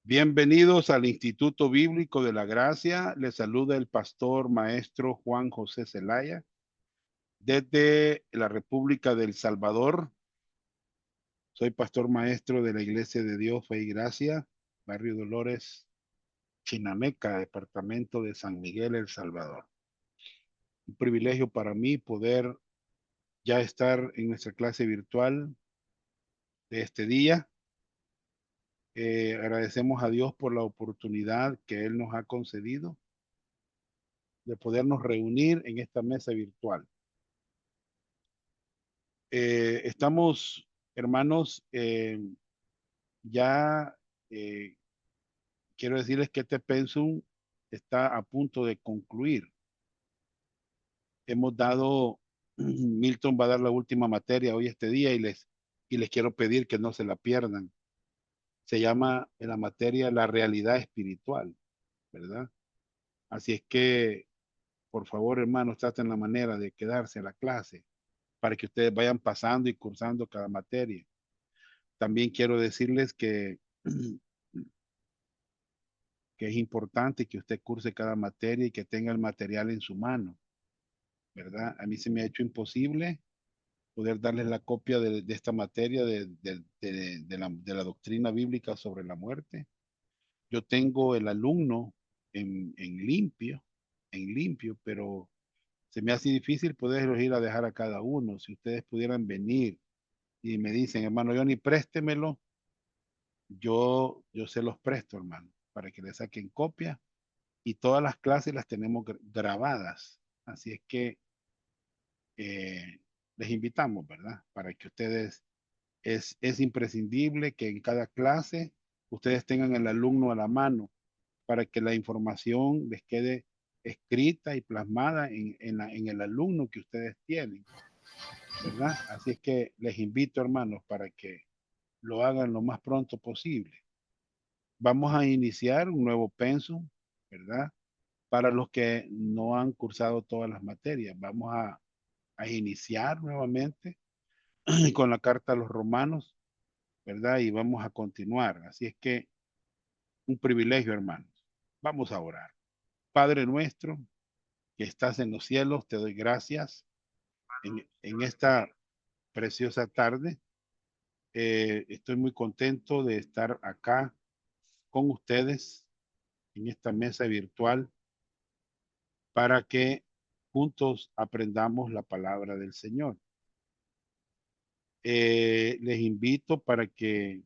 Bienvenidos al Instituto Bíblico de la Gracia. Les saluda el pastor maestro Juan José Zelaya desde la República del Salvador. Soy pastor maestro de la Iglesia de Dios, Fe y Gracia, Barrio Dolores, Chinameca, departamento de San Miguel, El Salvador. Un privilegio para mí poder ya estar en nuestra clase virtual de este día. Agradecemos a Dios por la oportunidad que Él nos ha concedido de podernos reunir en esta mesa virtual. Estamos, hermanos, ya eh, quiero decirles que este pensum está a punto de concluir. Hemos dado, Milton va a dar la última materia hoy este día y les quiero pedir que no se la pierdan. Se llama en la materia la realidad espiritual, ¿verdad? Así es que, por favor, hermanos, traten la manera de quedarse a la clase para que ustedes vayan pasando y cursando cada materia. También quiero decirles que es importante que usted curse cada materia y que tenga el material en su mano, ¿verdad? A mí se me ha hecho imposible poder darles la copia de esta materia de la doctrina bíblica sobre la muerte. Yo tengo el alumno en limpio, pero se me hace difícil poderlos ir a dejar a cada uno. Si ustedes pudieran venir y me dicen, hermano Johnny, préstemelo, yo se los presto, hermano, para que le saquen copia y todas las clases las tenemos grabadas. Así es que les invitamos, ¿verdad? Para que ustedes, es imprescindible que en cada clase ustedes tengan el alumno a la mano para que la información les quede escrita y plasmada en el alumno que ustedes tienen, ¿verdad? Así es que les invito, hermanos, para que lo hagan lo más pronto posible. Vamos a iniciar un nuevo pensum, ¿verdad? Para los que no han cursado todas las materias. Vamos a iniciar nuevamente con la carta a los romanos, ¿verdad? Y vamos a continuar. Así es que un privilegio, hermanos. Vamos a orar. Padre nuestro que estás en los cielos, te doy gracias en esta preciosa tarde. Estoy muy contento de estar acá con ustedes en esta mesa virtual para que juntos aprendamos la palabra del Señor. Les invito para que,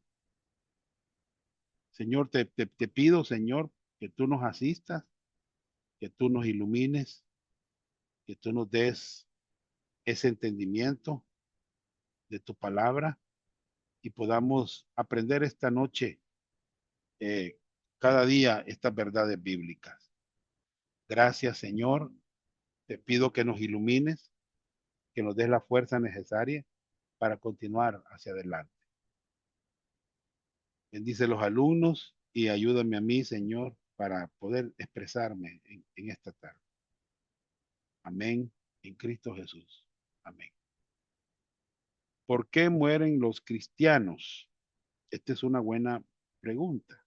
Señor, te pido, Señor, que tú nos asistas, que tú nos ilumines, que tú nos des ese entendimiento de tu palabra y podamos aprender esta noche, eh, cada día, estas verdades bíblicas. Gracias, Señor. Te pido que nos ilumines, que nos des la fuerza necesaria para continuar hacia adelante. Bendice los alumnos y ayúdame a mí, Señor, para poder expresarme en esta tarde. Amén. En Cristo Jesús. Amén. ¿Por qué mueren los cristianos? Esta es una buena pregunta,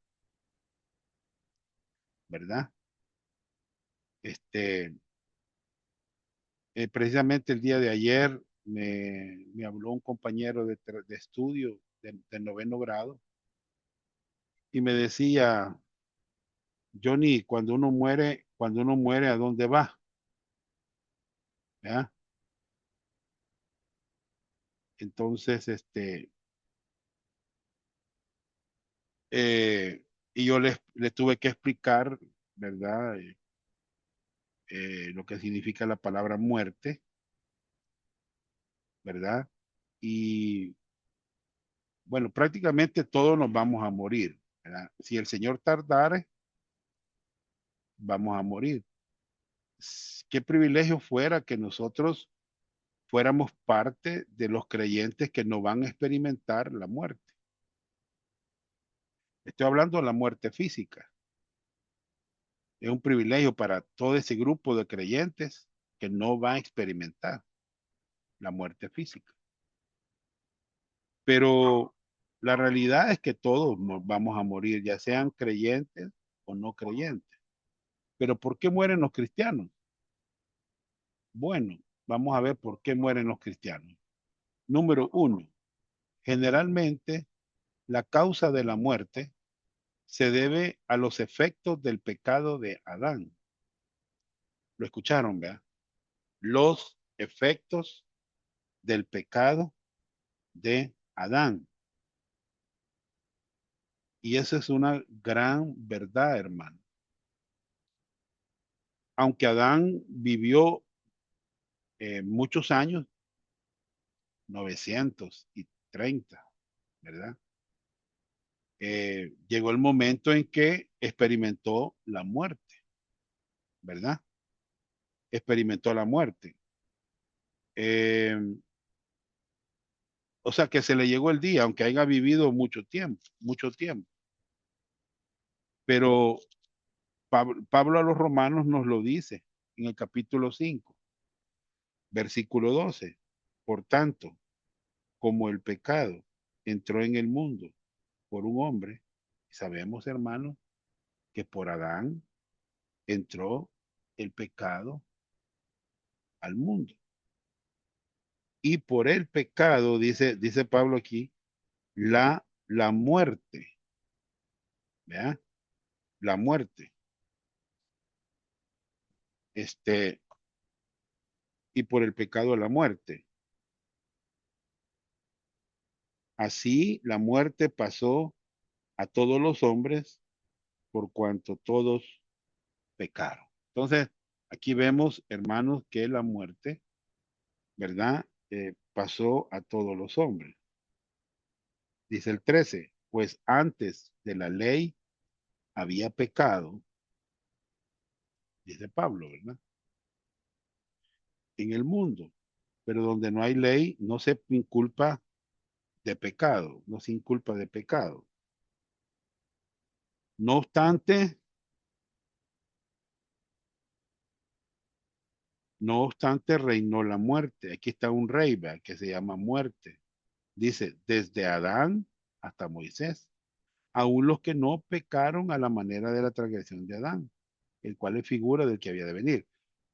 ¿verdad? Este, precisamente el día de ayer me habló un compañero de estudio de noveno grado y me decía, Johnny, cuando uno muere, ¿a dónde va? ¿Ya? Entonces, y yo le tuve que explicar, ¿verdad? Lo que significa la palabra muerte, ¿verdad? Y bueno, prácticamente todos nos vamos a morir, ¿verdad? Si el Señor tardare, vamos a morir. Qué privilegio fuera que nosotros fuéramos parte de los creyentes que no van a experimentar la muerte. Estoy hablando de la muerte física. Es un privilegio para todo ese grupo de creyentes que no va a experimentar la muerte física. Pero La realidad es que todos vamos a morir, ya sean creyentes o no creyentes. Pero ¿por qué mueren los cristianos? Bueno, vamos a ver por qué mueren los cristianos. Número uno, generalmente la causa de la muerte se debe a los efectos del pecado de Adán. ¿Lo escucharon, vea? Los efectos del pecado de Adán. Y esa es una gran verdad, hermano. Aunque Adán vivió muchos años, 930, ¿verdad? Llegó el momento en que experimentó la muerte, ¿verdad? Experimentó la muerte. Eh, o sea que se le llegó el día, aunque haya vivido mucho tiempo, mucho tiempo. Pero Pablo a los romanos nos lo dice en el capítulo 5, versículo 12. Por tanto, como el pecado entró en el mundo por un hombre, sabemos, hermanos, que por Adán entró el pecado al mundo. Y por el pecado, dice Pablo aquí, la muerte, ¿verdad? La muerte. Este, y por el pecado la muerte. Así la muerte pasó a todos los hombres por cuanto todos pecaron. Entonces, aquí vemos, hermanos, que la muerte, ¿verdad? Pasó a todos los hombres. Dice el 13, pues antes de la ley había pecado, dice Pablo, ¿verdad? En el mundo, pero donde no hay ley no se inculpa de pecado, no se inculpa de pecado. No obstante, no obstante reinó la muerte. Aquí está un rey, ¿verdad? Que se llama muerte. Dice, desde Adán hasta Moisés, aún los que no pecaron a la manera de la transgresión de Adán, el cual es figura del que había de venir.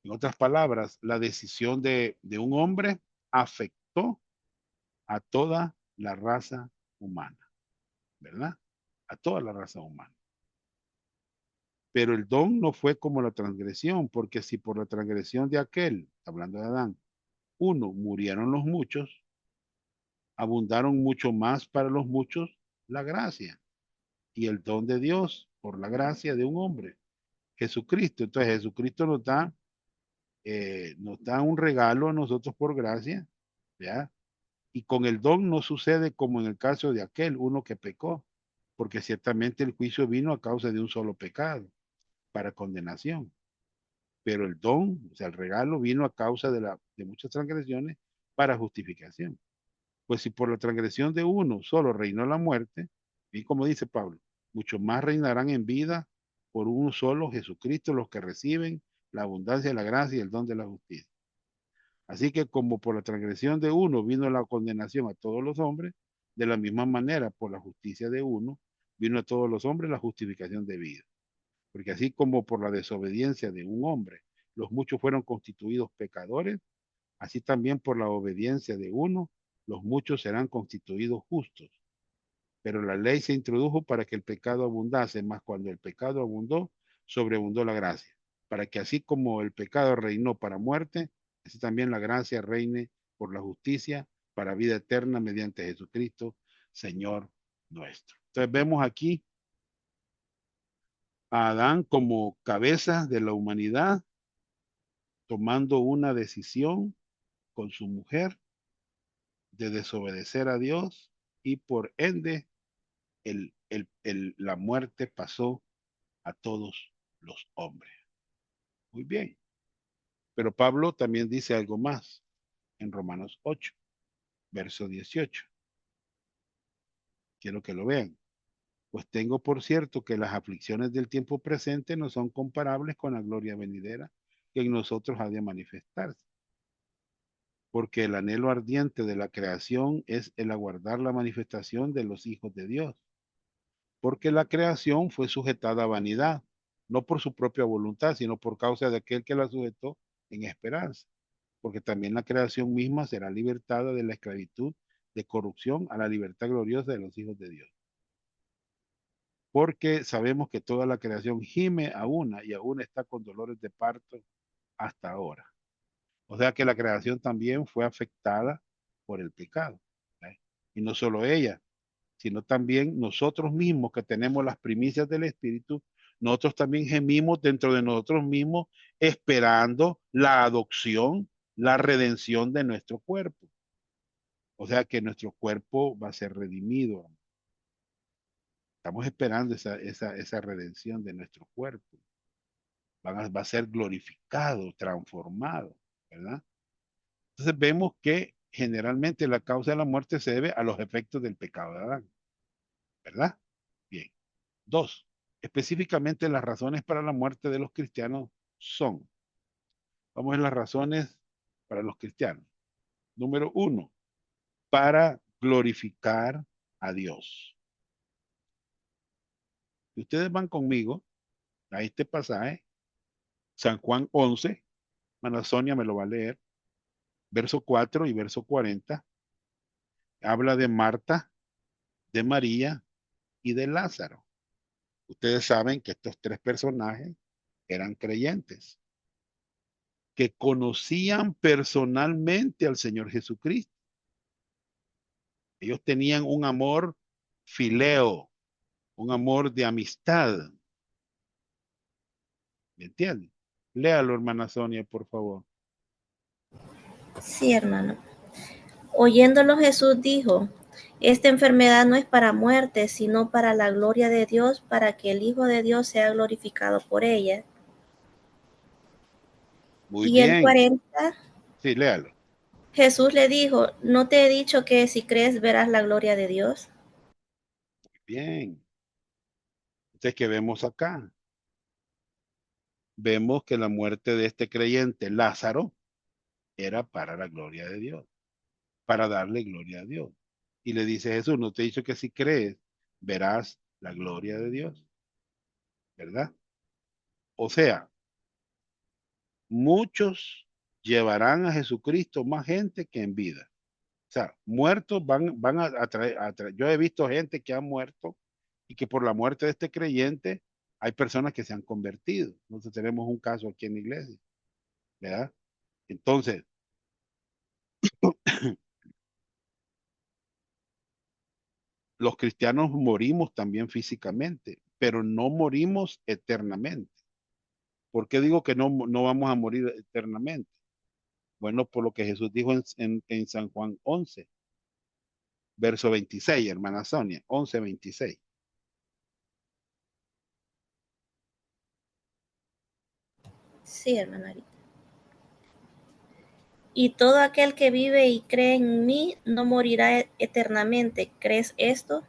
En otras palabras, la decisión de un hombre afectó a toda la raza humana, ¿verdad? A toda la raza humana. Pero el don no fue como la transgresión, porque si por la transgresión de aquel, hablando de Adán, uno murieron los muchos, abundaron mucho más para los muchos la gracia y el don de Dios por la gracia de un hombre, Jesucristo. Entonces Jesucristo nos da un regalo a nosotros por gracia, ¿ya? Y con el don no sucede como en el caso de aquel, uno que pecó, porque ciertamente el juicio vino a causa de un solo pecado, para condenación. Pero el don, o sea, el regalo vino a causa de muchas transgresiones para justificación. Pues si por la transgresión de uno solo reinó la muerte, y como dice Pablo, mucho más reinarán en vida por uno solo, Jesucristo, los que reciben la abundancia de la gracia y el don de la justicia. Así que como por la transgresión de uno vino la condenación a todos los hombres, de la misma manera por la justicia de uno vino a todos los hombres la justificación de vida. Porque así como por la desobediencia de un hombre los muchos fueron constituidos pecadores, así también por la obediencia de uno los muchos serán constituidos justos. Pero la ley se introdujo para que el pecado abundase, mas cuando el pecado abundó, sobreabundó la gracia, para que así como el pecado reinó para muerte, así también la gracia reine por la justicia para vida eterna mediante Jesucristo, Señor nuestro. Entonces vemos aquí a Adán como cabeza de la humanidad, tomando una decisión con su mujer de desobedecer a Dios y por ende la muerte pasó a todos los hombres. Muy bien. Pero Pablo también dice algo más en Romanos 8, verso 18. Quiero que lo vean. Pues tengo por cierto que las aflicciones del tiempo presente no son comparables con la gloria venidera que en nosotros ha de manifestarse. porque el anhelo ardiente de la creación es el aguardar la manifestación de los hijos de Dios, porque la creación fue sujetada a vanidad, no por su propia voluntad, sino por causa de aquel que la sujetó en esperanza, porque también la creación misma será libertada de la esclavitud de corrupción a la libertad gloriosa de los hijos de Dios. Porque sabemos que toda la creación gime a una y aún está con dolores de parto hasta ahora. O sea que la creación también fue afectada por el pecado. ¿Eh? Y no solo ella, sino también nosotros mismos que tenemos las primicias del Espíritu, nosotros también gemimos dentro de nosotros mismos esperando la adopción, la redención de nuestro cuerpo. O sea que nuestro cuerpo va a ser redimido. Estamos esperando esa redención de nuestro cuerpo. Va a ser glorificado, transformado, ¿verdad? Entonces vemos que generalmente la causa de la muerte se debe a los efectos del pecado de Adán, ¿verdad? Bien. Dos, específicamente las razones para la muerte de los cristianos son, vamos a ver las razones para los cristianos. Número uno, para glorificar a Dios. Si ustedes van conmigo a este pasaje, San Juan 11, Mana Sonia me lo va a leer, verso 4 y verso 40, habla de Marta, de María y de Lázaro. Ustedes saben que estos tres personajes eran creyentes, que conocían personalmente al Señor Jesucristo. Ellos tenían un amor fileo, un amor de amistad. ¿Me entienden? Léalo, hermana Sonia, por favor. Sí, hermano. Oyéndolo Jesús dijo, esta enfermedad no es para muerte, sino para la gloria de Dios, para que el Hijo de Dios sea glorificado por ella. Muy Y el bien. 40, Sí, léalo. Jesús le dijo, ¿no te he dicho que si crees verás la gloria de Dios? Bien. Entonces, ¿qué vemos acá? Vemos que la muerte de este creyente, Lázaro, era para la gloria de Dios, para darle gloria a Dios. Y le dice Jesús, no te he dicho que si crees, verás la gloria de Dios, ¿verdad? O sea, muchos llevarán a Jesucristo más gente que en vida. O sea, muertos van a traer, yo he visto gente que ha muerto y que por la muerte de este creyente hay personas que se han convertido. Nosotros tenemos un caso aquí en la iglesia, ¿verdad? Entonces, los cristianos morimos también físicamente, pero no morimos eternamente. ¿Por qué digo que no vamos a morir eternamente? Bueno, por lo que Jesús dijo en San Juan 11, verso 26, hermana Sonia, 11:26. Sí, hermano. Y todo aquel que vive y cree en mí no morirá eternamente. ¿Crees esto?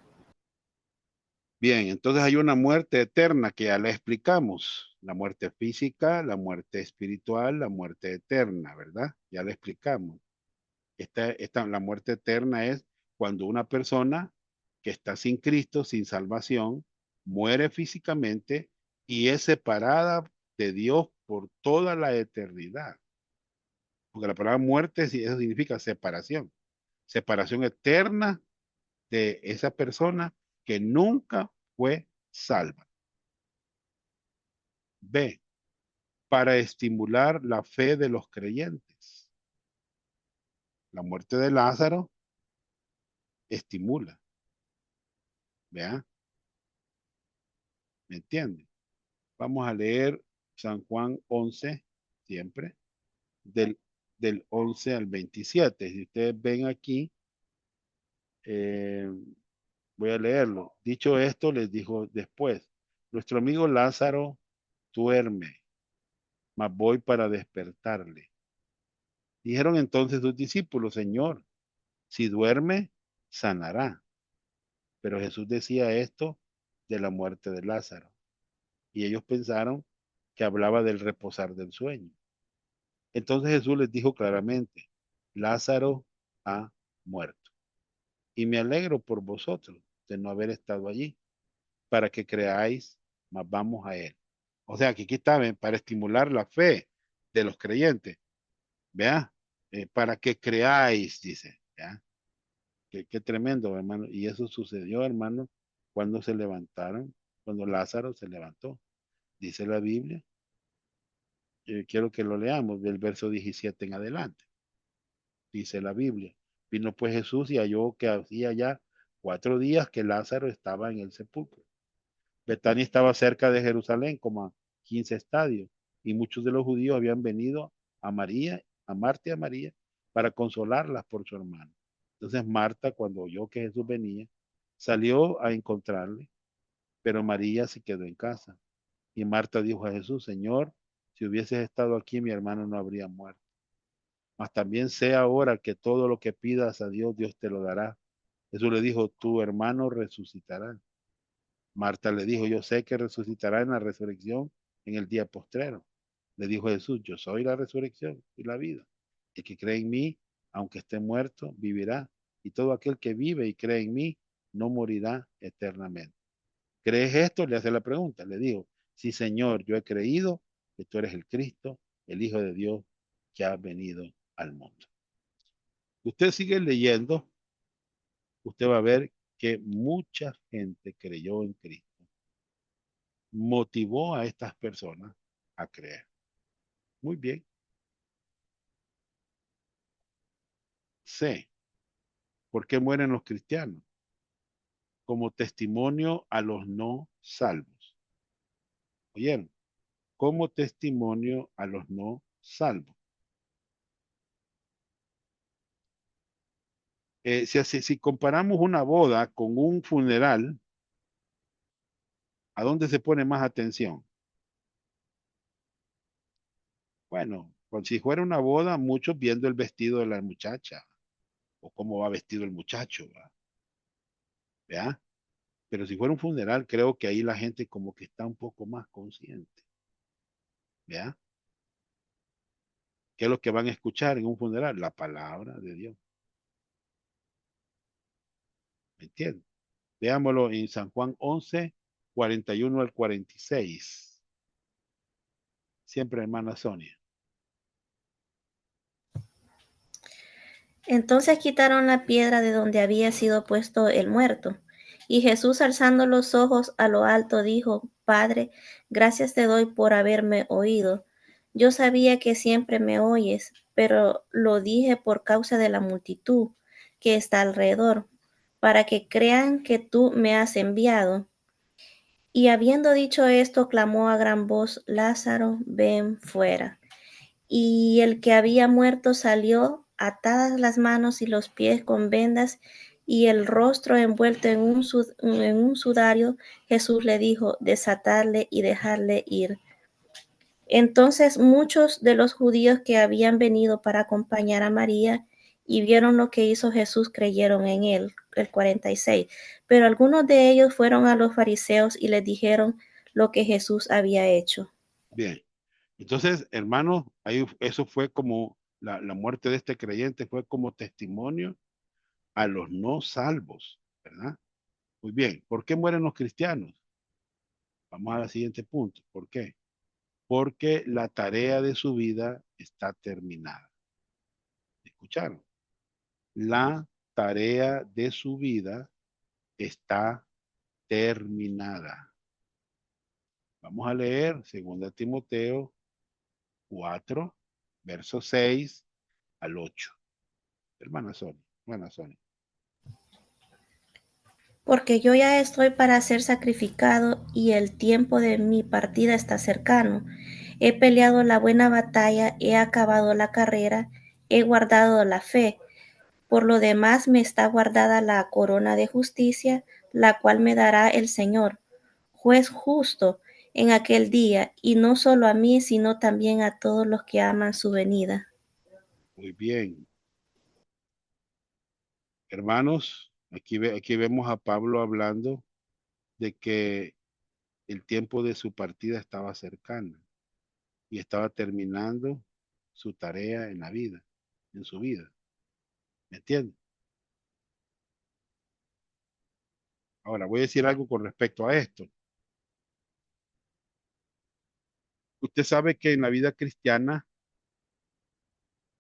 Bien, entonces hay una muerte eterna que ya la explicamos. La muerte física, la muerte espiritual, la muerte eterna, ¿verdad? Ya la explicamos. La muerte eterna es cuando una persona que está sin Cristo, sin salvación, muere físicamente y es separada de Dios por toda la eternidad. Porque la palabra muerte, sí, eso significa separación. Separación eterna de esa persona que nunca fue salva. B, para estimular la fe de los creyentes. La muerte de Lázaro estimula. ¿Vea? ¿Me entiende? Vamos a leer San Juan 11, siempre, del, del 11 al 27. Si ustedes ven aquí, eh, voy a leerlo. Dicho esto, les dijo después, nuestro amigo Lázaro duerme, mas voy para despertarle. Dijeron entonces sus discípulos, Señor, si duerme, sanará. Pero Jesús decía esto de la muerte de Lázaro. Y ellos pensaron que hablaba del reposar del sueño. Entonces Jesús les dijo claramente, Lázaro ha muerto. Y me alegro por vosotros de no haber estado allí, para que creáis, mas vamos a él. O sea, que aquí está, ¿ven? Para estimular la fe de los creyentes. Vea, para que creáis, dice. ¿Ya? Qué tremendo, hermano. Y eso sucedió, hermano, cuando se levantaron, cuando Lázaro se levantó. Dice la Biblia. Quiero que lo leamos del verso 17 en adelante. Dice la Biblia. Vino pues Jesús y halló que hacía ya 4 días que Lázaro estaba en el sepulcro. Betania estaba cerca de Jerusalén, como a 15 estadios, y muchos de los judíos habían venido a María, a Marta y a María, para consolarlas por su hermano. Entonces Marta, cuando oyó que Jesús venía, salió a encontrarle, pero María se quedó en casa. Y Marta dijo a Jesús: Señor, si hubieses estado aquí, mi hermano no habría muerto. Mas también sé ahora que todo lo que pidas a Dios, Dios te lo dará. Jesús le dijo: tu hermano resucitará. Marta le dijo: yo sé que resucitará en la resurrección en el día postrero. Le dijo Jesús: yo soy la resurrección y la vida. El que cree en mí, aunque esté muerto, vivirá. Y todo aquel que vive y cree en mí, no morirá eternamente. ¿Crees esto? Le hace la pregunta. Le dijo: sí, Señor, yo he creído que tú eres el Cristo, el Hijo de Dios, que ha venido al mundo. Usted sigue leyendo, usted va a ver que mucha gente creyó en Cristo, motivó a estas personas a creer. Muy bien. C. ¿Por qué mueren los cristianos? Como testimonio a los no salvos. ¿Oyeron? Como testimonio a los no salvos. Si comparamos una boda con un funeral, ¿a dónde se pone más atención? Bueno, pues si fuera una boda, muchos viendo el vestido de la muchacha o cómo va vestido el muchacho, ¿va? ¿Vea? Pero si fuera un funeral, creo que ahí la gente como que está un poco más consciente. ¿Vea? ¿Qué es lo que van a escuchar en un funeral? La palabra de Dios. ¿Me entiendes? Veámoslo en San Juan 11, 41 al 46. Siempre, hermana Sonia. Entonces quitaron la piedra de donde había sido puesto el muerto. Y Jesús, alzando los ojos a lo alto, dijo: Padre, gracias te doy por haberme oído. Yo sabía que siempre me oyes, pero lo dije por causa de la multitud que está alrededor, para que crean que tú me has enviado. Y habiendo dicho esto, clamó a gran voz: Lázaro, ven fuera. Y el que había muerto salió, atadas las manos y los pies con vendas y el rostro envuelto en un sudario. Jesús le dijo: desatarle y dejarle ir. Entonces muchos de los judíos que habían venido para acompañar a María y vieron lo que hizo Jesús, creyeron en él. El 46. Pero algunos de ellos fueron a los fariseos y les dijeron lo que Jesús había hecho. Bien. Entonces, hermanos, ahí eso fue como la muerte de este creyente fue como testimonio a los no salvos, ¿verdad? Muy bien. ¿Por qué mueren los cristianos? Vamos al siguiente punto. ¿Por qué? Porque la tarea de su vida está terminada. ¿Escucharon? La tarea de su vida está terminada. Vamos a leer 2 Timoteo 4, versos 6 al 8. Hermana Sonia, hermana Sonia. Porque yo ya estoy para ser sacrificado y el tiempo de mi partida está cercano. He peleado la buena batalla, he acabado la carrera, he guardado la fe. Por lo demás me está guardada la corona de justicia, la cual me dará el Señor, juez justo, en aquel día, y no solo a mí, sino también a todos los que aman su venida. Muy bien. Hermanos, aquí vemos a Pablo hablando de que el tiempo de su partida estaba cercano y estaba terminando su tarea en la vida, en su vida. ¿Me entiende? Ahora, voy a decir algo con respecto a esto. Usted sabe que en la vida cristiana,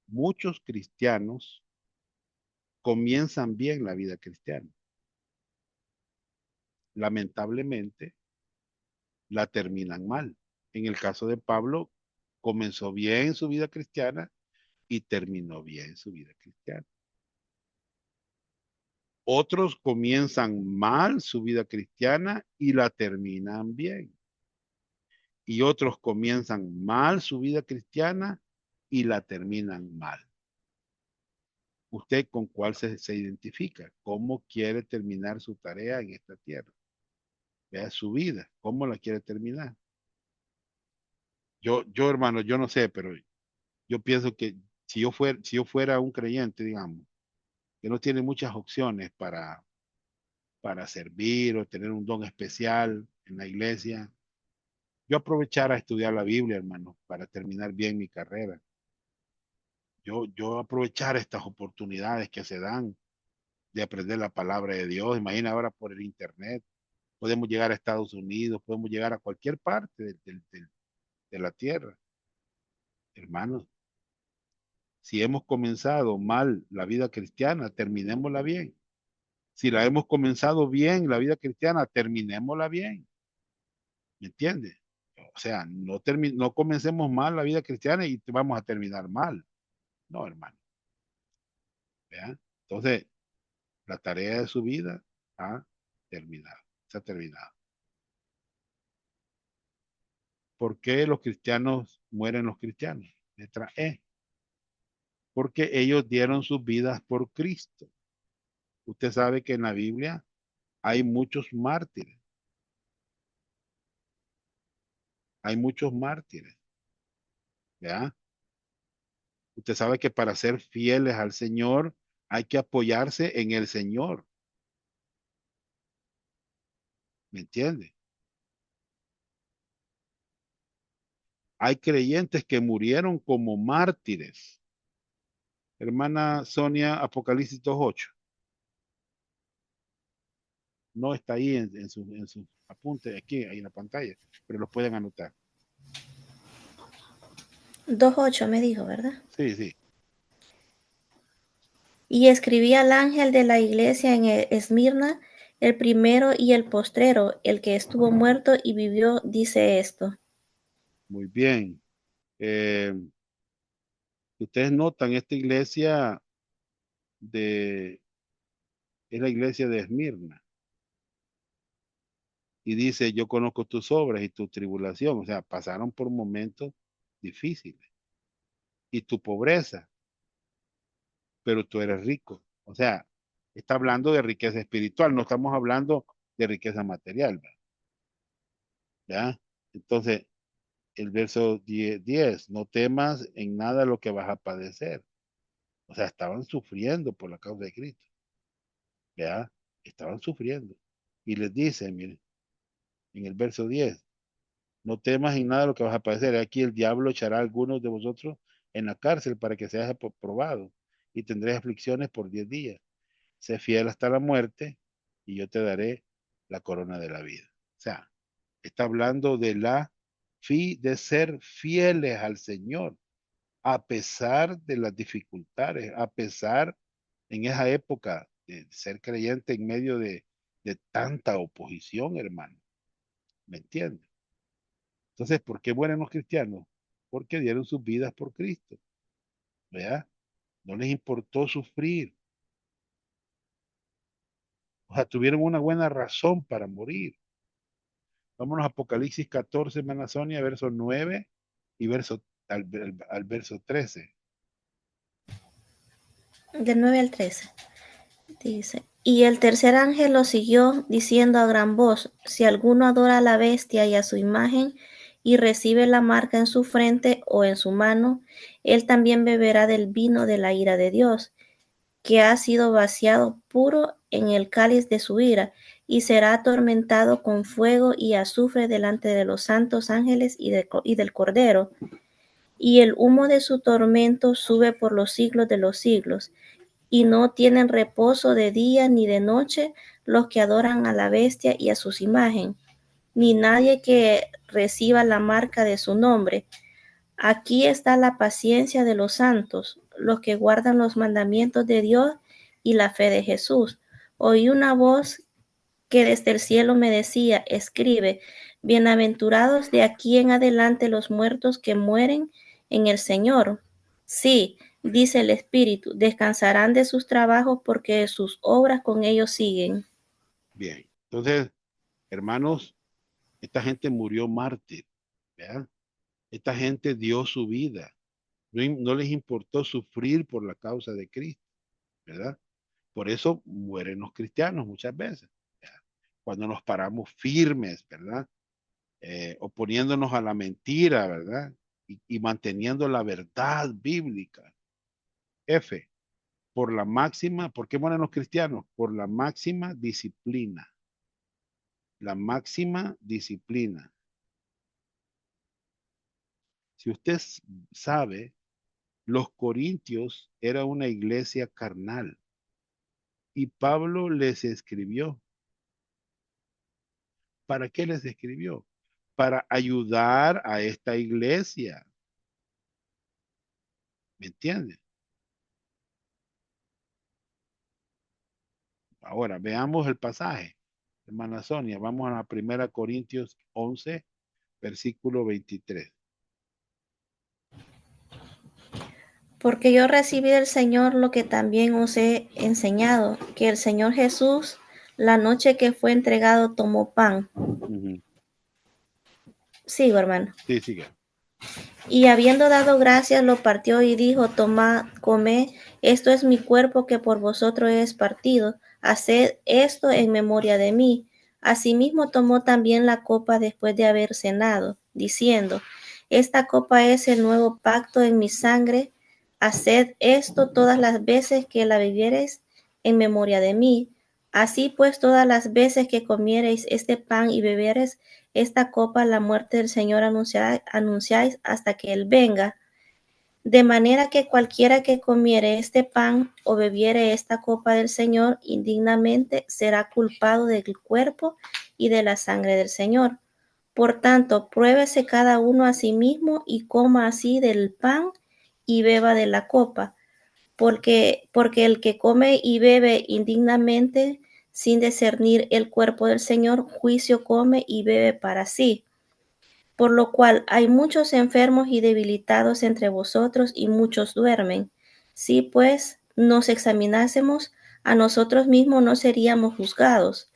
muchos cristianos comienzan bien la vida cristiana. Lamentablemente, la terminan mal. En el caso de Pablo, comenzó bien su vida cristiana y terminó bien su vida cristiana. Otros comienzan mal su vida cristiana y la terminan bien. Y otros comienzan mal su vida cristiana y la terminan mal. ¿Usted con cuál se identifica? ¿Cómo quiere terminar su tarea en esta tierra? Vea su vida, ¿cómo la quiere terminar? Hermano, yo no sé, pero yo pienso que si yo fuera un creyente, digamos, que no tiene muchas opciones para servir o tener un don especial en la iglesia, yo aprovechara a estudiar la Biblia, hermano, para terminar bien mi carrera. Yo aprovechar estas oportunidades que se dan de aprender la palabra de Dios. Imagina ahora por el internet, podemos llegar a Estados Unidos, podemos llegar a cualquier parte de la tierra. Hermanos, si hemos comenzado mal la vida cristiana, terminémosla bien. Si la hemos comenzado bien, la vida cristiana, terminémosla bien. ¿Me entiendes? O sea, no comencemos mal la vida cristiana y vamos a terminar mal. No, hermano. ¿Vean? Entonces, la tarea de su vida ha terminado. Se ha terminado. ¿Por qué los cristianos mueren los cristianos? Letra E. Porque ellos dieron sus vidas por Cristo. Usted sabe que en la Biblia hay muchos mártires. Hay muchos mártires. ¿Ya? Usted sabe que para ser fieles al Señor hay que apoyarse en el Señor. ¿Me entiende? Hay creyentes que murieron como mártires. Hermana Sonia, Apocalipsis 2:8. No está ahí en su apunte, aquí, ahí en la pantalla, pero lo pueden anotar. 2:8 me dijo, ¿verdad? Sí, sí. Y escribí al ángel de la iglesia en Esmirna, el primero y el postrero, el que estuvo muerto y vivió, dice esto. Muy bien. Eh, ustedes notan, esta iglesia de, es la iglesia de Esmirna. Y dice, yo conozco tus obras y tu tribulación. O sea, pasaron por momentos difíciles. Y tu pobreza, pero tú eres rico. O sea, está hablando de riqueza espiritual, no estamos hablando de riqueza material, ¿ya? Entonces, el verso 10, no temas en nada lo que vas a padecer. O sea, estaban sufriendo por la causa de Cristo, ¿ya? Estaban sufriendo. Y les dice, miren, en el verso 10, no temas en nada lo que vas a padecer. Aquí el diablo echará a algunos de vosotros en la cárcel para que seas probado y tendréis aflicciones por 10 días. Sé fiel hasta la muerte y yo te daré la corona de la vida. O sea, está hablando de ser fieles al Señor, a pesar de las dificultades, a pesar en esa época de ser creyente en medio de tanta oposición, hermano. ¿Me entiendes? Entonces, ¿por qué mueren los cristianos? Porque dieron sus vidas por Cristo. ¿Verdad? No les importó sufrir. O sea, tuvieron una buena razón para morir. Vámonos a Apocalipsis 14, hermana Sonia, verso 9 y al verso 13. Del 9 al 13. Dice, y el tercer ángel lo siguió, diciendo a gran voz, si alguno adora a la bestia y a su imagen, y recibe la marca en su frente o en su mano, él también beberá del vino de la ira de Dios, que ha sido vaciado puro en el cáliz de su ira, y será atormentado con fuego y azufre delante de los santos ángeles y del Cordero, y el humo de su tormento sube por los siglos de los siglos. y no tienen reposo de día ni de noche los que adoran a la bestia y a sus imágenes, ni nadie que reciba la marca de su nombre. Aquí está la paciencia de los santos, los que guardan los mandamientos de Dios y la fe de Jesús. Oí una voz que desde el cielo me decía, escribe, bienaventurados de aquí en adelante los muertos que mueren en el Señor. Sí, dice el Espíritu, descansarán de sus trabajos porque sus obras con ellos siguen. Bien, entonces, hermanos, esta gente murió mártir, ¿verdad? Esta gente dio su vida. No les importó sufrir por la causa de Cristo, ¿verdad? Por eso mueren los cristianos muchas veces, ¿verdad? Cuando nos paramos firmes, ¿verdad? Oponiéndonos a la mentira, ¿verdad? Y manteniendo la verdad bíblica. F, por la máxima, ¿por qué mueren los cristianos? Por la máxima disciplina. La máxima disciplina. Si usted sabe, los corintios era una iglesia carnal y Pablo les escribió. ¿Para qué les escribió? Para ayudar a esta iglesia. ¿Me entienden? Ahora, veamos el pasaje. Hermana Sonia, vamos a la primera Corintios 11, versículo 23. Porque yo recibí del Señor lo que también os he enseñado, que el Señor Jesús, la noche que fue entregado, tomó pan. Ujú. Sigo, hermano. Sí, sigue. Y habiendo dado gracias, lo partió y dijo, tomad, comed, esto es mi cuerpo que por vosotros es partido, haced esto en memoria de mí. Asimismo tomó también la copa después de haber cenado, diciendo, esta copa es el nuevo pacto en mi sangre, haced esto todas las veces que la bebiereis en memoria de mí. Así pues, todas las veces que comiereis este pan y bebiereis esta copa, la muerte del Señor anunciáis hasta que Él venga. De manera que cualquiera que comiere este pan o bebiere esta copa del Señor indignamente será culpado del cuerpo y de la sangre del Señor. Por tanto, pruébese cada uno a sí mismo y coma así del pan y beba de la copa, porque el que come y bebe indignamente sin discernir el cuerpo del Señor, juicio come y bebe para sí. Por lo cual hay muchos enfermos y debilitados entre vosotros y muchos duermen. Si pues nos examinásemos a nosotros mismos no seríamos juzgados.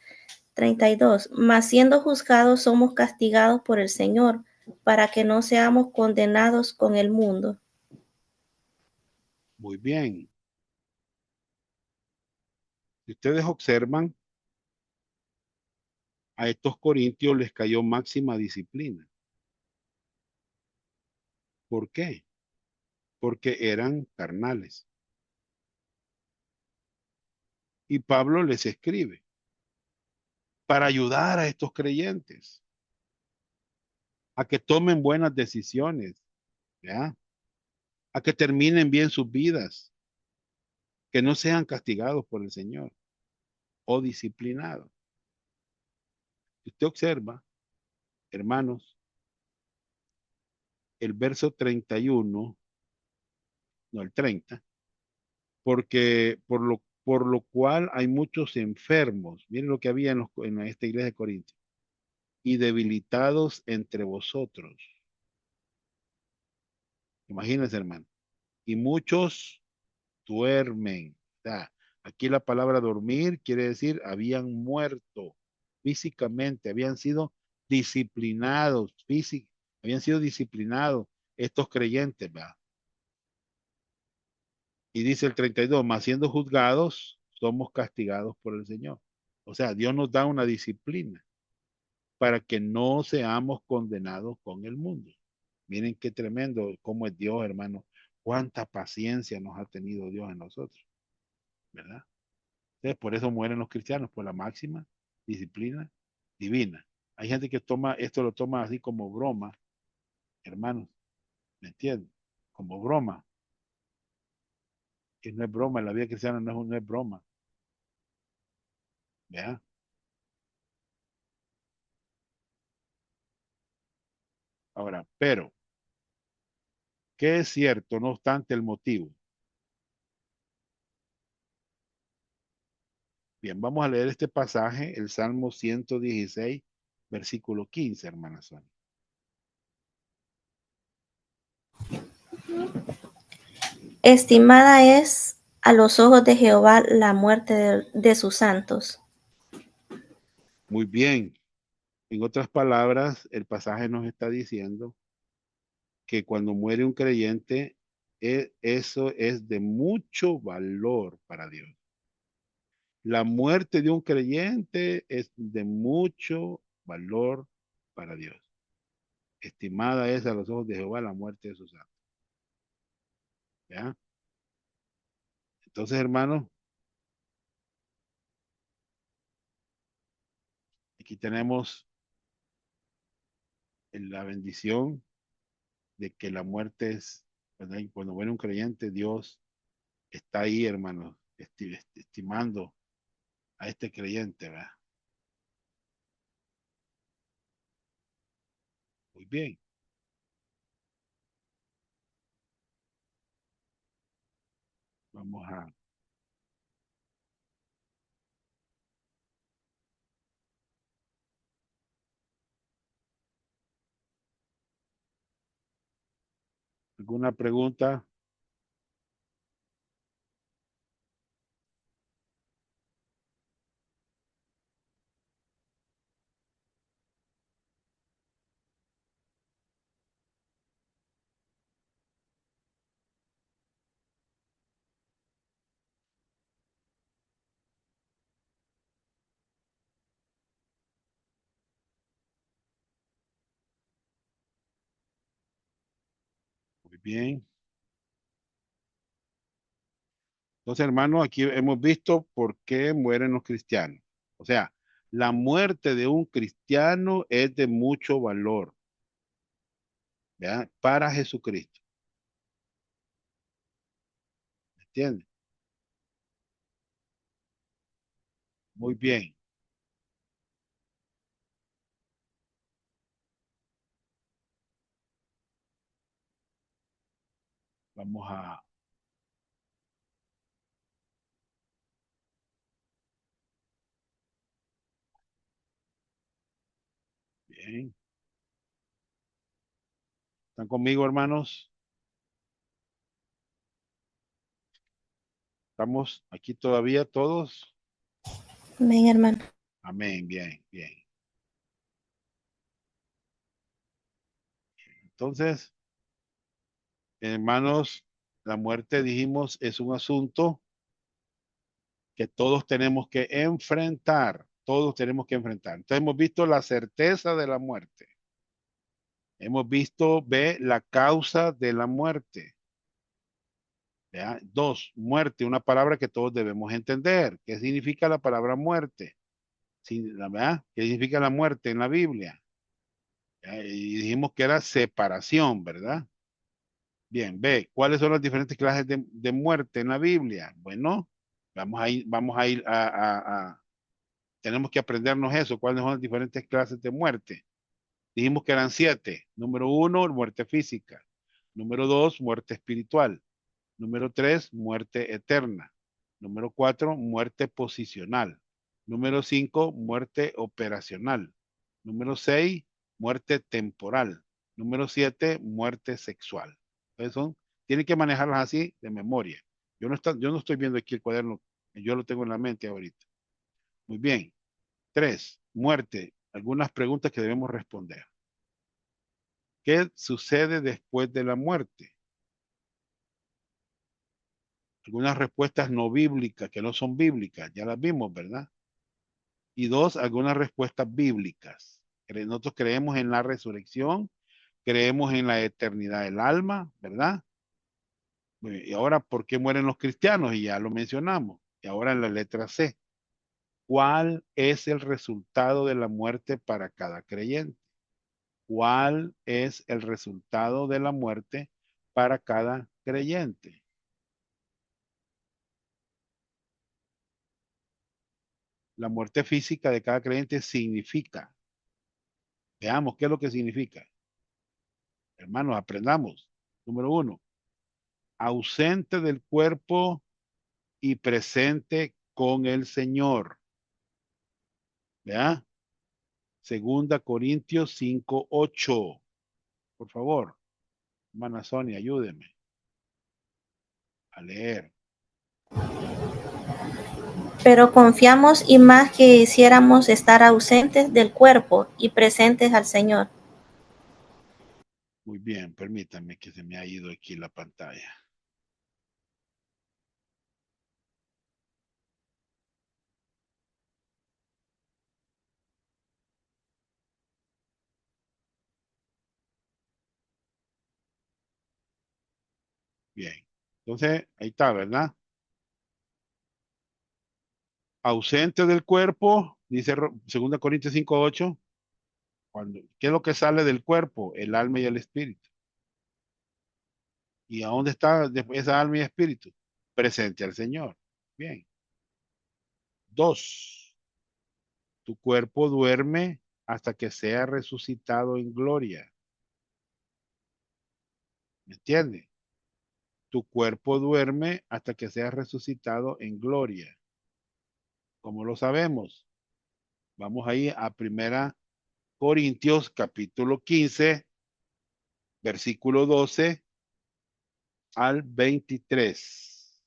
32. Mas siendo juzgados somos castigados por el Señor, para que no seamos condenados con el mundo. Muy bien. Si ustedes observan, a estos corintios les cayó máxima disciplina. ¿Por qué? Porque eran carnales. Y Pablo les escribe para ayudar a estos creyentes a que tomen buenas decisiones, ¿ya? A que terminen bien sus vidas, que no sean castigados por el Señor o disciplinados. Si usted observa, hermanos, el verso 31, no el 30, porque por lo cual hay muchos enfermos, miren lo que había en esta iglesia de Corintios, y debilitados entre vosotros. Imagínense, hermano. Y muchos duermen. O sea, aquí la palabra dormir quiere decir habían muerto físicamente, habían sido disciplinados, habían sido disciplinados estos creyentes, ¿verdad? Y dice el 32, más siendo juzgados, somos castigados por el Señor. O sea, Dios nos da una disciplina para que no seamos condenados con el mundo. Miren qué tremendo, cómo es Dios, hermano. Cuánta paciencia nos ha tenido Dios en nosotros, ¿verdad? Entonces, por eso mueren los cristianos, por la máxima disciplina divina. Hay gente que toma, esto lo toma así como broma, hermanos, ¿me entienden? Como broma. Que no es broma, la vida cristiana no es broma. ¿Ya? Ahora, pero, ¿qué es cierto, no obstante el motivo? Bien, vamos a leer este pasaje, el Salmo 116, versículo 15, hermana Sonia. Estimada es a los ojos de Jehová la muerte de sus santos. Muy bien. En otras palabras, el pasaje nos está diciendo que cuando muere un creyente, eso es de mucho valor para Dios. La muerte de un creyente es de mucho valor para Dios. Estimada es a los ojos de Jehová la muerte de sus santos. ¿Ya? Entonces, hermanos, aquí tenemos la bendición de que la muerte es, ¿verdad? Y cuando muere un creyente, Dios está ahí, hermanos, estimando a este creyente, ¿verdad? Muy bien. Vamos a alguna pregunta. Muy bien. Entonces, hermanos, aquí hemos visto por qué mueren los cristianos. O sea, la muerte de un cristiano es de mucho valor, ¿verdad? Para Jesucristo. ¿Entiendes? Muy bien. Vamos a... Bien. ¿Están conmigo, hermanos? ¿Estamos aquí todavía todos? Amén, hermano. Amén. Bien, bien. Entonces, hermanos, la muerte, dijimos, es un asunto que todos tenemos que enfrentar. Todos tenemos que enfrentar. Entonces, hemos visto la certeza de la muerte. Hemos visto, ve, la causa de la muerte. ¿Ya? Dos, muerte, una palabra que todos debemos entender. ¿Qué significa la palabra muerte? ¿Verdad? ¿Qué significa la muerte en la Biblia? ¿Ya? Y dijimos que era separación, ¿verdad? Bien, ve, ¿cuáles son las diferentes clases de muerte en la Biblia? Bueno, vamos a ir tenemos que aprendernos eso, cuáles son las diferentes clases de muerte. Dijimos que eran siete. Número uno, muerte física. Número dos, muerte espiritual. Número tres, muerte eterna. Número cuatro, muerte posicional. Número cinco, muerte operacional. Número seis, muerte temporal. Número siete, muerte sexual. Entonces tienen que manejarlas así de memoria. Yo no estoy viendo aquí el cuaderno, yo lo tengo en la mente ahorita. Muy bien. Tres, muerte. Algunas preguntas que debemos responder. ¿Qué sucede después de la muerte? Algunas respuestas no bíblicas, que no son bíblicas, ya las vimos, ¿verdad? Y dos, algunas respuestas bíblicas. Nosotros creemos en la resurrección, creemos en la eternidad del alma, ¿verdad? Y ahora, ¿por qué mueren los cristianos? Y ya lo mencionamos. Y ahora en la letra C, ¿cuál es el resultado de la muerte para cada creyente? ¿Cuál es el resultado de la muerte para cada creyente? La muerte física de cada creyente significa, veamos qué es lo que significa. Hermanos, aprendamos. Número uno, ausente del cuerpo y presente con el Señor. ¿Ya? Segunda Corintios 5:8. Por favor, hermana Sonia, ayúdeme a leer. Pero confiamos y más que hiciéramos estar ausentes del cuerpo y presentes al Señor. Muy bien, permítanme que se me ha ido aquí la pantalla. Bien. Entonces, ahí está, ¿verdad? Ausente del cuerpo, dice 2 Corintios 5:8. ¿Qué es lo que sale del cuerpo? El alma y el espíritu. ¿Y a dónde está esa alma y espíritu? Presente al Señor. Bien. Dos, tu cuerpo duerme hasta que sea resucitado en gloria. ¿Me entiendes? Tu cuerpo duerme hasta que sea resucitado en gloria. ¿Cómo lo sabemos? Vamos ahí a 1 Corintios capítulo 15, versículo 12 al 23.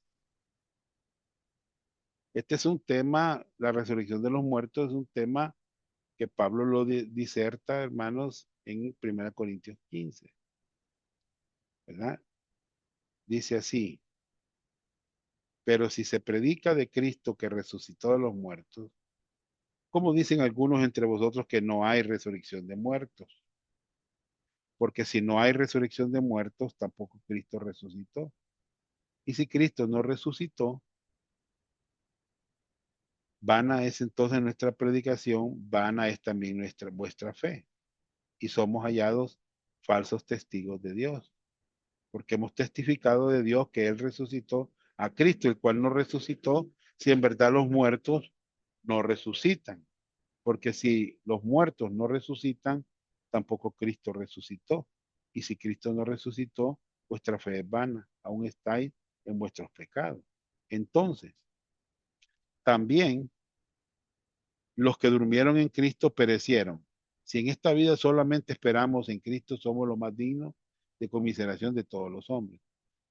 Este es un tema, la resurrección de los muertos es un tema que Pablo lo diserta, hermanos, en 1 Corintios 15, ¿verdad? Dice así, pero si se predica de Cristo que resucitó de los muertos, ¿cómo dicen algunos entre vosotros que no hay resurrección de muertos? Porque si no hay resurrección de muertos, tampoco Cristo resucitó. Y si Cristo no resucitó, vana es entonces nuestra predicación, vana es también vuestra fe. Y somos hallados falsos testigos de Dios, porque hemos testificado de Dios que Él resucitó a Cristo, el cual no resucitó, si en verdad los muertos no resucitan. Porque si los muertos no resucitan, tampoco Cristo resucitó. Y si Cristo no resucitó, vuestra fe es vana, aún estáis en vuestros pecados. Entonces, también los que durmieron en Cristo perecieron. Si en esta vida solamente esperamos en Cristo, somos los más dignos de conmiseración de todos los hombres.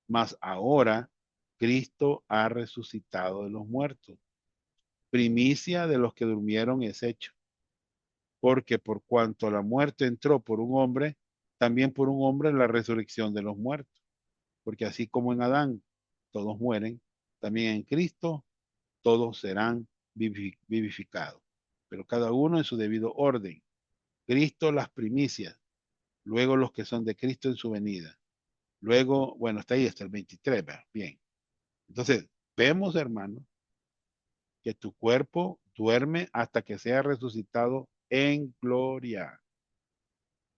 Mas ahora Cristo ha resucitado de los muertos. Primicia de los que durmieron es hecho. Porque por cuanto la muerte entró por un hombre, también por un hombre la resurrección de los muertos. Porque así como en Adán todos mueren, también en Cristo todos serán vivificados. Pero cada uno en su debido orden. Cristo las primicias, luego los que son de Cristo en su venida. Luego, bueno, hasta ahí, hasta el 23, ¿verdad? Bien. Entonces, vemos, hermano, que tu cuerpo duerme hasta que sea resucitado en gloria.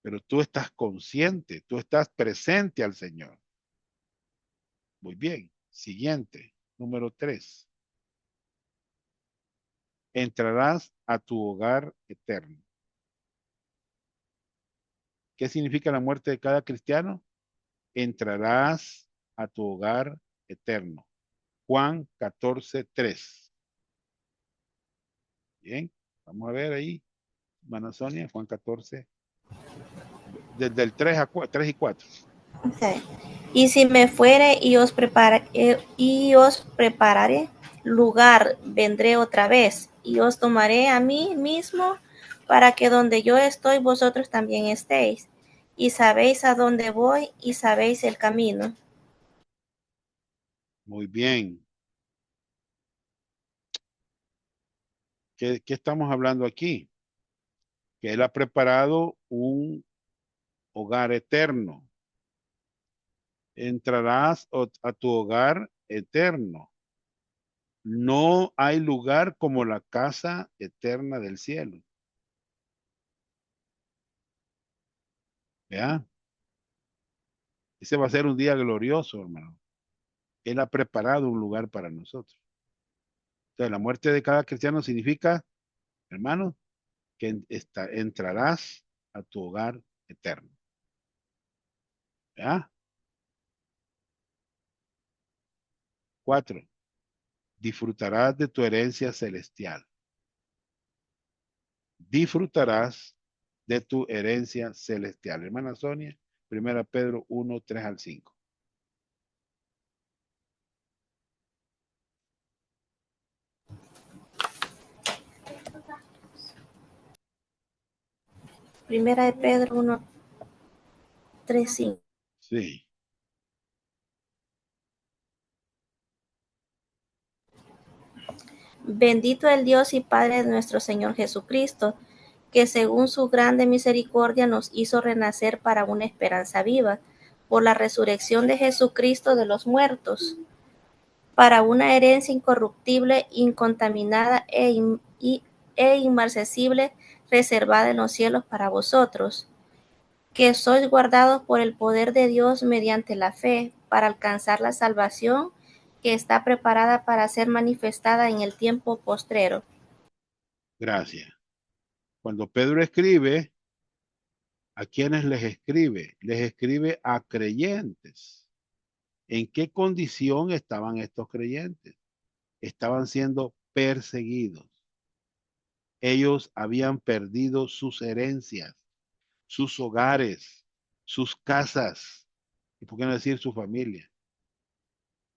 Pero tú estás consciente, tú estás presente al Señor. Muy bien. Siguiente, número 3. Entrarás a tu hogar eterno. ¿Qué significa la muerte de cada cristiano? Entrarás a tu hogar eterno. Juan 14:3. Bien, vamos a ver ahí, hermana Sonia, Juan 14, desde el 3 y 4. Okay. Y si me fuere y os prepararé lugar, vendré otra vez y os tomaré a mí mismo para que donde yo estoy vosotros también estéis. Y sabéis a dónde voy y sabéis el camino. Muy bien. ¿Qué estamos hablando aquí? Que Él ha preparado un hogar eterno. Entrarás a tu hogar eterno. No hay lugar como la casa eterna del cielo. ¿Ya? Ese va a ser un día glorioso, hermano. Él ha preparado un lugar para nosotros. Entonces, la muerte de cada cristiano significa, hermano, que entrarás a tu hogar eterno. ¿Ya? 4. Disfrutarás de tu herencia celestial. Disfrutarás de tu herencia celestial. Hermana Sonia, 1 Pedro 1, 3 al 5. Primera de Pedro 1, 3, 5. Sí. Bendito el Dios y Padre de nuestro Señor Jesucristo, que según su grande misericordia nos hizo renacer para una esperanza viva, por la resurrección de Jesucristo de los muertos, para una herencia incorruptible, incontaminada e inmarcesible, reservada en los cielos para vosotros, que sois guardados por el poder de Dios mediante la fe, para alcanzar la salvación que está preparada para ser manifestada en el tiempo postrero. Gracias. Cuando Pedro escribe, ¿a quiénes les escribe? Les escribe a creyentes. ¿En qué condición estaban estos creyentes? Estaban siendo perseguidos. Ellos habían perdido sus herencias, sus hogares, sus casas, y por qué no decir su familia.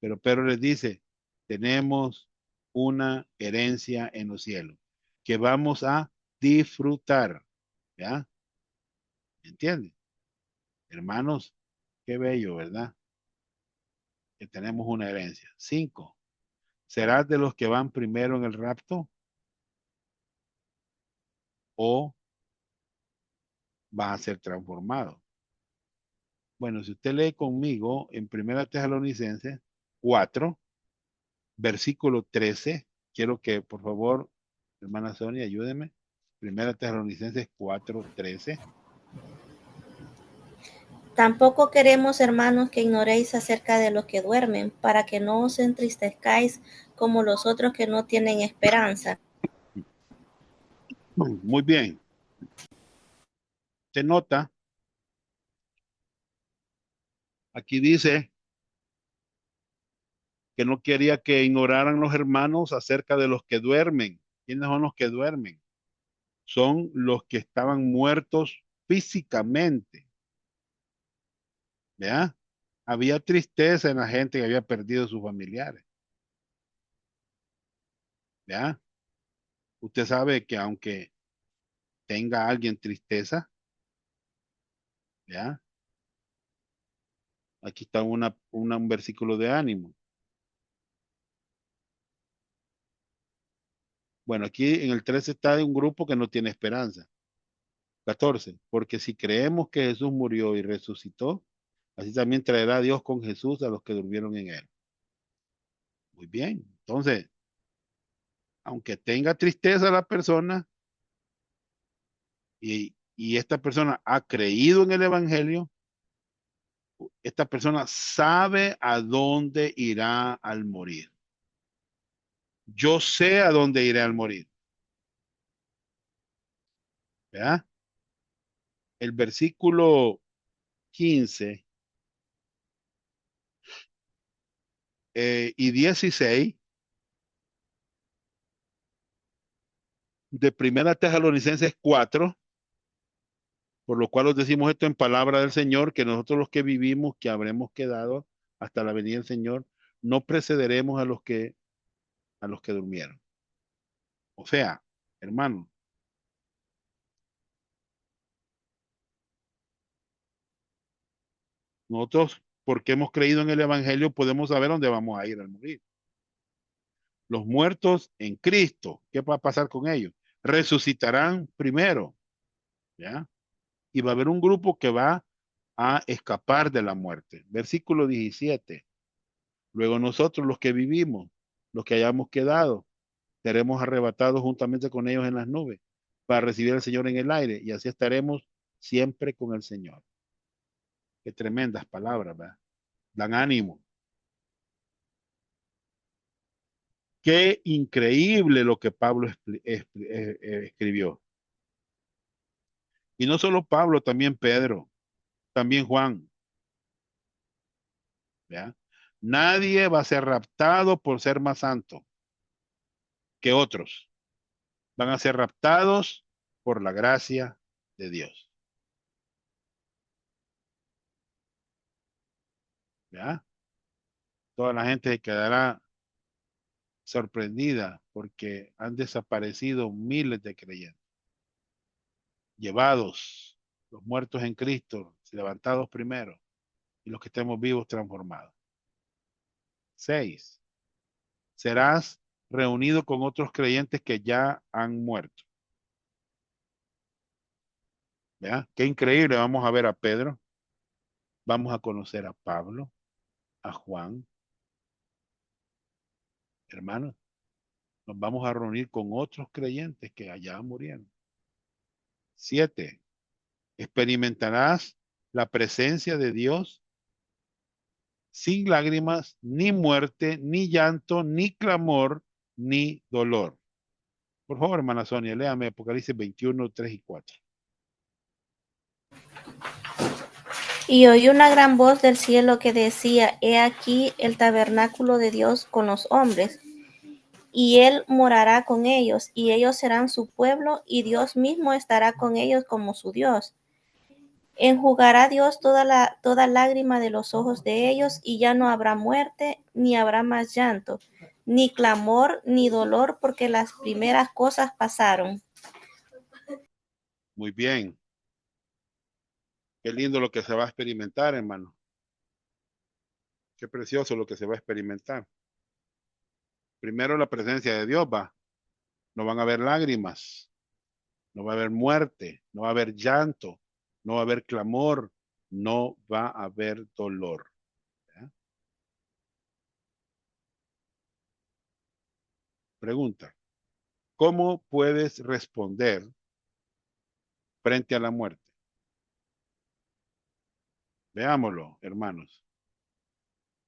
Pero Pedro les dice, tenemos una herencia en los cielos que vamos a disfrutar. ¿Ya? ¿Entienden? Hermanos, qué bello, ¿verdad? Que tenemos una herencia. 5. ¿Serás de los que van primero en el rapto o vas a ser transformado? Bueno, si usted lee conmigo en 1 Tesalonicenses 4, versículo 13, quiero que por favor, hermana Sonia, ayúdeme. 1 Tesalonicenses 4, 13. Tampoco queremos, hermanos, que ignoréis acerca de los que duermen, para que no os entristezcáis como los otros que no tienen esperanza. Muy bien. Se nota, aquí dice que no quería que ignoraran los hermanos acerca de los que duermen. ¿Quiénes son los que duermen? Son los que estaban muertos físicamente. ¿Ya? Había tristeza en la gente que había perdido a sus familiares. ¿Ya? Usted sabe que aunque tenga alguien tristeza, ¿ya? Aquí está un versículo de ánimo. Bueno, aquí en el 13 está de un grupo que no tiene esperanza. 14. Porque si creemos que Jesús murió y resucitó, así también traerá Dios con Jesús a los que durmieron en él. Muy bien. Entonces, aunque tenga tristeza la persona y esta persona ha creído en el Evangelio, esta persona sabe a dónde irá al morir. Yo sé a dónde iré al morir. ¿Verdad? El versículo 15 y 16 de 1 Tesalonicenses 4, por lo cual os decimos esto en palabra del Señor, que nosotros los que vivimos, que habremos quedado hasta la venida del Señor, no precederemos a los que durmieron. O sea, hermano, nosotros, porque hemos creído en el Evangelio, podemos saber dónde vamos a ir al morir. Los muertos en Cristo, ¿qué va a pasar con ellos? Resucitarán primero, ¿ya? Y va a haber un grupo que va a escapar de la muerte. Versículo 17. Luego nosotros, los que vivimos, los que hayamos quedado, seremos arrebatados juntamente con ellos en las nubes para recibir al Señor en el aire y así estaremos siempre con el Señor. Qué tremendas palabras, ¿verdad? Dan ánimo. Qué increíble lo que Pablo escribió. Y no solo Pablo, también Pedro, también Juan. ¿Ya? Nadie va a ser raptado por ser más santo que otros. Van a ser raptados por la gracia de Dios. ¿Ya? Toda la gente se quedará sorprendida porque han desaparecido miles de creyentes, llevados, los muertos en Cristo, levantados primero, y los que estemos vivos transformados. 6. Serás reunido con otros creyentes que ya han muerto. ¿Ya? Qué increíble. Vamos a ver a Pedro, vamos a conocer a Pablo, a Juan, hermanos. Nos vamos a reunir con otros creyentes que allá murieron. 7. Experimentarás la presencia de Dios sin lágrimas, ni muerte, ni llanto, ni clamor, ni dolor. Por favor, hermana Sonia, léame Apocalipsis 21, 3 y 4. Y oí una gran voz del cielo que decía: He aquí el tabernáculo de Dios con los hombres, y él morará con ellos, y ellos serán su pueblo, y Dios mismo estará con ellos como su Dios. Enjugará Dios toda lágrima de los ojos de ellos, y ya no habrá muerte, ni habrá más llanto, ni clamor, ni dolor, porque las primeras cosas pasaron. Muy bien. Qué lindo lo que se va a experimentar, hermano. Qué precioso lo que se va a experimentar. Primero la presencia de Dios va. No van a haber lágrimas, no va a haber muerte, no va a haber llanto, no va a haber clamor, no va a haber dolor. ¿Ya? Pregunta, ¿cómo puedes responder frente a la muerte? Veámoslo, hermanos.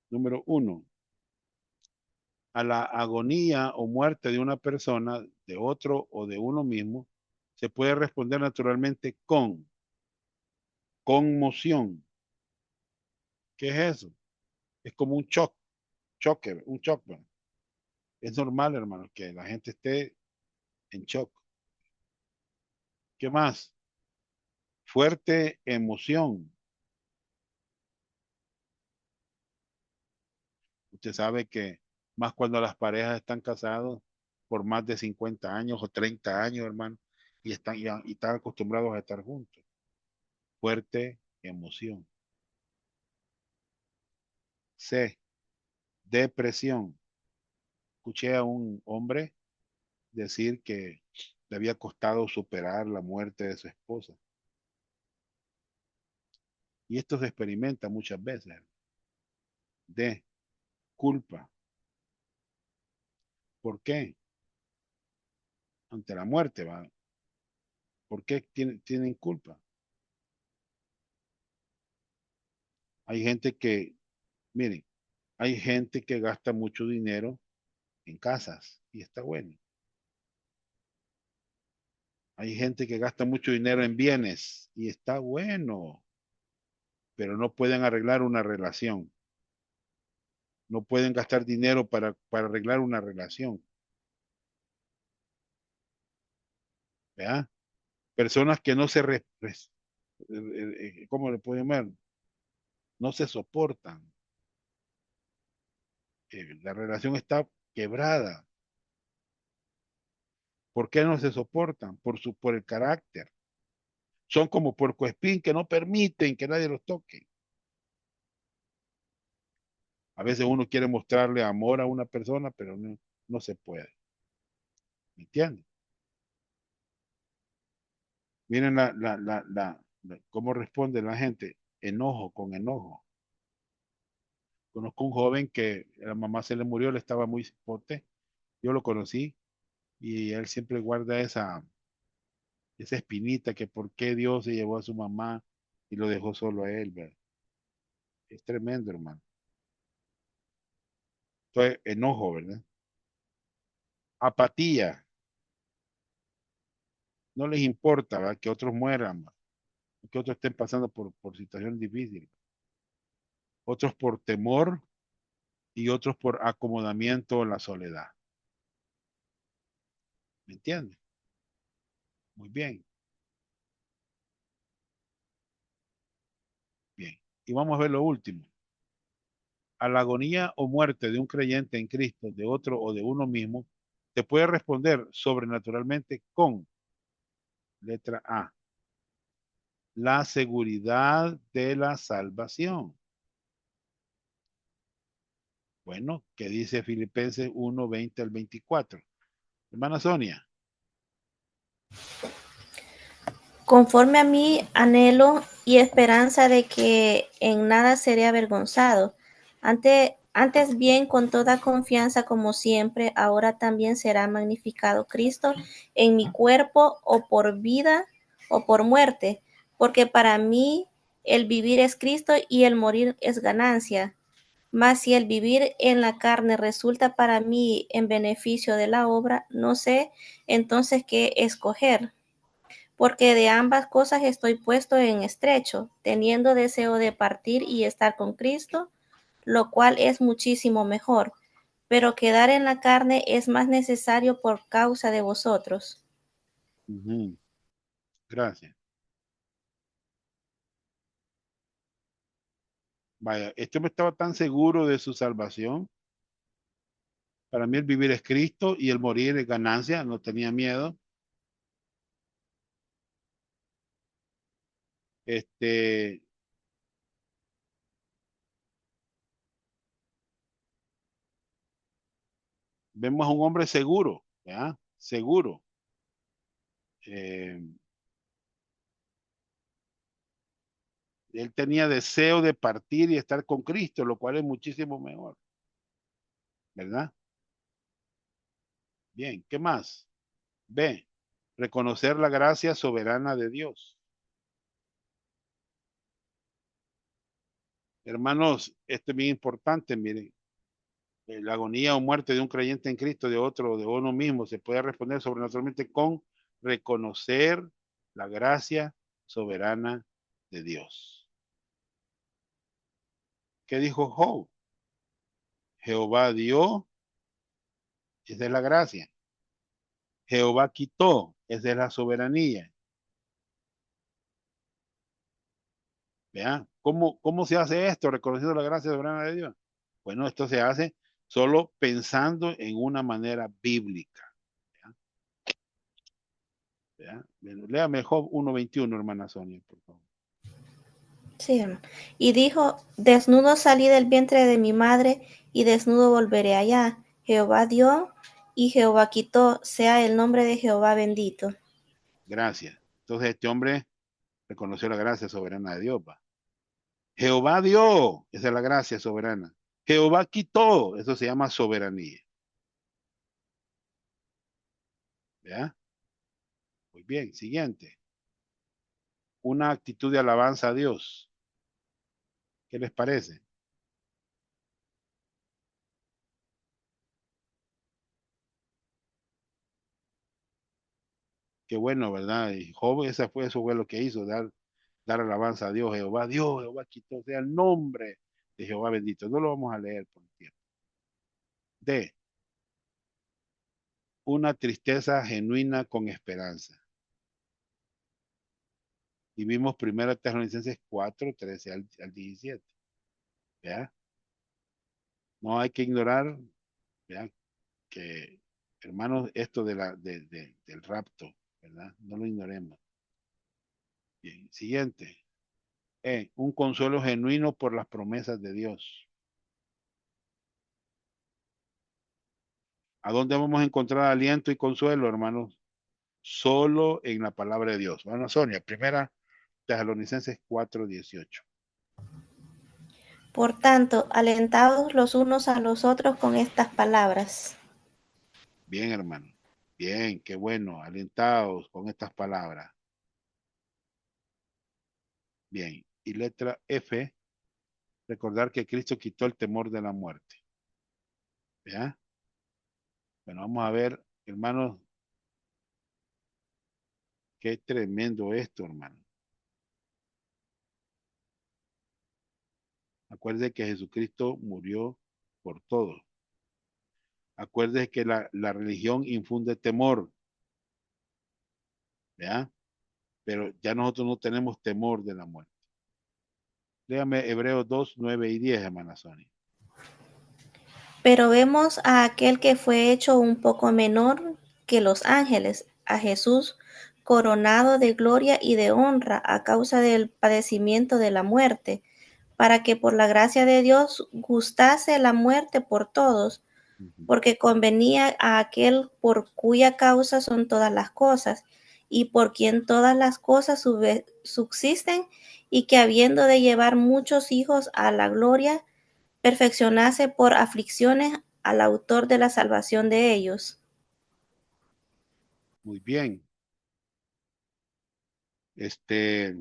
Número 1, a la agonía o muerte de una persona, de otro o de uno mismo, se puede responder naturalmente con conmoción. ¿Qué es eso? Es como un choque, un shock. Bueno. Es normal, hermano, que la gente esté en shock. ¿Qué más? Fuerte emoción. Usted sabe que más cuando las parejas están casados por más de 50 años o 30 años, hermano, y están acostumbrados a estar juntos. Fuerte emoción. C. Depresión. Escuché a un hombre decir que le había costado superar la muerte de su esposa. Y esto se experimenta muchas veces. D. Culpa. ¿Por qué? Ante la muerte, ¿va? ¿Por qué tienen culpa? Hay gente que, miren, hay gente que gasta mucho dinero en casas y está bueno. Hay gente que gasta mucho dinero en bienes y está bueno, pero no pueden arreglar una relación. No pueden gastar dinero para arreglar una relación. ¿Verdad? Personas que no se, ¿cómo le pueden ver? No se soportan. La relación está quebrada. ¿Por qué no se soportan? Por el carácter. Son como puercoespín que no permiten que nadie los toque. A veces uno quiere mostrarle amor a una persona, pero no se puede. ¿Me entiendes? Miren cómo responde la gente. Enojo con enojo. Conozco un joven que la mamá se le murió, le estaba muy cipote. Yo lo conocí y él siempre guarda esa espinita que por qué Dios se llevó a su mamá y lo dejó solo a él, ¿verdad? Es tremendo, hermano. Entonces, enojo, ¿verdad? Apatía. No les importa, ¿va? Que otros mueran, ¿va? Que otros estén pasando por situaciones difíciles. Otros por temor y otros por acomodamiento o la soledad. ¿Me entiendes? Muy bien, bien. Y vamos a ver lo último. A la agonía o muerte de un creyente en Cristo, de otro o de uno mismo, se puede responder sobrenaturalmente con letra A, la seguridad de la salvación. Bueno, ¿qué dice Filipenses 1, 20 al 24? Hermana Sonia. Conforme a mi anhelo y esperanza de que en nada seré avergonzado, antes bien con toda confianza como siempre, ahora también será magnificado Cristo en mi cuerpo, o por vida o por muerte, porque para mí el vivir es Cristo y el morir es ganancia. Mas si el vivir en la carne resulta para mí en beneficio de la obra, no sé entonces qué escoger, porque de ambas cosas estoy puesto en estrecho, teniendo deseo de partir y estar con Cristo, lo cual es muchísimo mejor, pero quedar en la carne es más necesario por causa de vosotros. Ujú, gracias. Vaya, este hombre estaba tan seguro de su salvación. Para mí el vivir es Cristo y el morir es ganancia. No tenía miedo. Este, vemos a un hombre seguro, ¿ya? Seguro. Eh, él tenía deseo de partir y estar con Cristo, lo cual es muchísimo mejor, ¿verdad? Bien, ¿qué más? B, reconocer la gracia soberana de Dios. Hermanos, esto es bien importante, miren. La agonía o muerte de un creyente en Cristo, de otro, de uno mismo, se puede responder sobrenaturalmente con reconocer la gracia soberana de Dios. ¿Qué dijo Job? Jehová dio, esa es la gracia. Jehová quitó, esa es la soberanía. ¿Vean? ¿Cómo se hace esto? Reconociendo la gracia soberana de Dios. Bueno, esto se hace solo pensando en una manera bíblica. ¿Vean? ¿Vean? Léame Job 1:21, hermana Sonia, por favor. Sí, hermano. Y dijo, desnudo salí del vientre de mi madre, y desnudo volveré allá. Jehová dio y Jehová quitó, sea el nombre de Jehová bendito. Gracias. Entonces este hombre reconoció la gracia soberana de Dios. ¿Va? Jehová dio, esa es la gracia soberana. Jehová quitó, eso se llama soberanía. ¿Ya? Muy bien, siguiente. Una actitud de alabanza a Dios. ¿Qué les parece? Qué bueno, ¿verdad? Y Job, eso fue lo que hizo, dar alabanza a Dios. Jehová dio, Jehová quitó, sea el nombre de Jehová bendito. No lo vamos a leer por tiempo. D, una tristeza genuina con esperanza. Y vimos 1 Tesalonicenses 4, 13 al 17. ¿Ya? No hay que ignorar, ¿ya? Que, hermanos, esto del rapto, ¿verdad? No lo ignoremos. Bien, siguiente. Un consuelo genuino por las promesas de Dios. ¿A dónde vamos a encontrar aliento y consuelo, hermanos? Solo en la palabra de Dios. Bueno, Sonia, 1 Tesalonicenses 4:18. Por tanto, alentados los unos a los otros con estas palabras. Bien, hermano. Bien, qué bueno. Alentados con estas palabras. Bien. Y letra F, recordar que Cristo quitó el temor de la muerte. ¿Ya? Bueno, vamos a ver Hermanos, qué tremendo esto, hermano. Acuérdense que Jesucristo murió por todos. Acuérdense que la religión infunde temor, ¿ya? Pero ya nosotros no tenemos temor de la muerte. Léame Hebreos 2, 9 y 10, hermana Sonia. Pero vemos a aquel que fue hecho un poco menor que los ángeles, a Jesús, coronado de gloria y de honra a causa del padecimiento de la muerte, para que por la gracia de Dios gustase la muerte por todos, Ujú. porque convenía a aquel por cuya causa son todas las cosas, y por quien todas las cosas subsisten, y que habiendo de llevar muchos hijos a la gloria, perfeccionase por aflicciones al autor de la salvación de ellos. Muy bien. Este,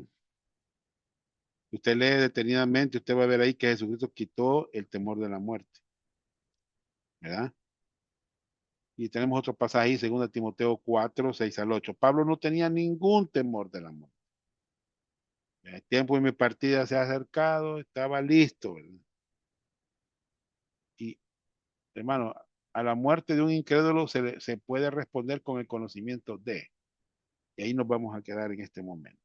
usted lee detenidamente, usted va a ver ahí que Jesucristo quitó el temor de la muerte, ¿verdad? Y tenemos otro pasaje ahí, 2 Timoteo 4, 6 al 8. Pablo no tenía ningún temor de la muerte. El tiempo de mi partida se ha acercado, estaba listo, ¿verdad? Y, hermano, a la muerte de un incrédulo se puede responder con el conocimiento de. Y ahí nos vamos a quedar en este momento.